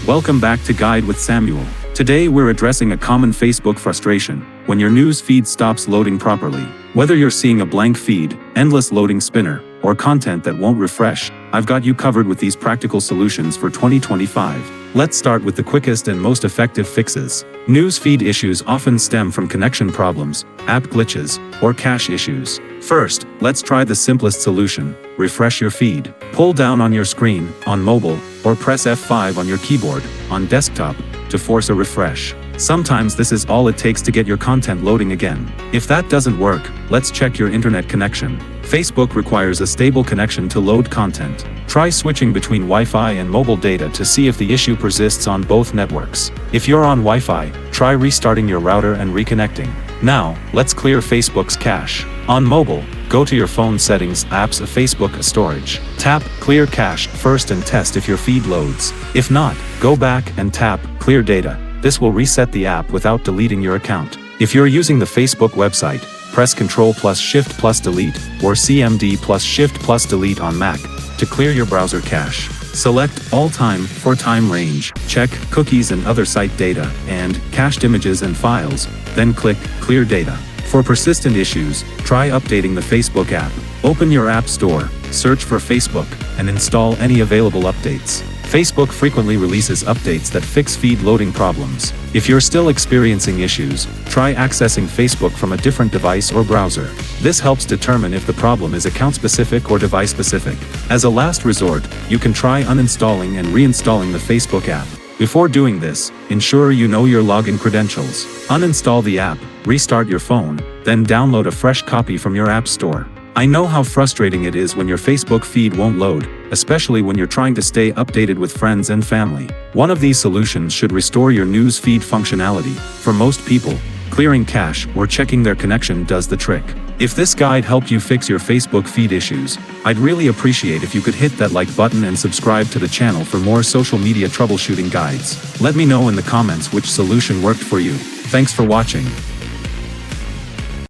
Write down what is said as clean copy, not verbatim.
Welcome back to Guide with Samuel. Today we're addressing a common Facebook frustration, when your news feed stops loading properly. Whether you're seeing a blank feed, endless loading spinner, or content that won't refresh, I've got you covered with these practical solutions for 2025. Let's start with the quickest and most effective fixes. News feed issues often stem from connection problems, app glitches, or cache issues. First, let's try the simplest solution: refresh your feed. Pull down on your screen, on mobile, or press F5 on your keyboard, on desktop, to force a refresh. Sometimes this is all it takes to get your content loading again. If that doesn't work, let's check your internet connection. Facebook requires a stable connection to load content. Try switching between Wi-Fi and mobile data to see if the issue persists on both networks. If you're on Wi-Fi, try restarting your router and reconnecting. Now, let's clear Facebook's cache. On mobile, go to your phone settings, apps of Facebook storage. Tap Clear Cache first and test if your feed loads. If not, go back and tap Clear Data. This will reset the app without deleting your account. If you're using the Facebook website, press Ctrl+Shift+Delete or CMD+Shift+Delete on Mac to clear your browser cache. Select All Time for time range, check Cookies and other site data, and Cached images and files, then click Clear Data. For persistent issues, try updating the Facebook app. Open your App Store, search for Facebook, and install any available updates. Facebook frequently releases updates that fix feed loading problems. If you're still experiencing issues, try accessing Facebook from a different device or browser. This helps determine if the problem is account-specific or device-specific. As a last resort, you can try uninstalling and reinstalling the Facebook app. Before doing this, ensure you know your login credentials. Uninstall the app, restart your phone, then download a fresh copy from your App Store. I know how frustrating it is when your Facebook feed won't load, especially when you're trying to stay updated with friends and family. One of these solutions should restore your news feed functionality. For most people, clearing cache or checking their connection does the trick. If this guide helped you fix your Facebook feed issues, I'd really appreciate if you could hit that like button and subscribe to the channel for more social media troubleshooting guides. Let me know in the comments which solution worked for you. Thanks for watching.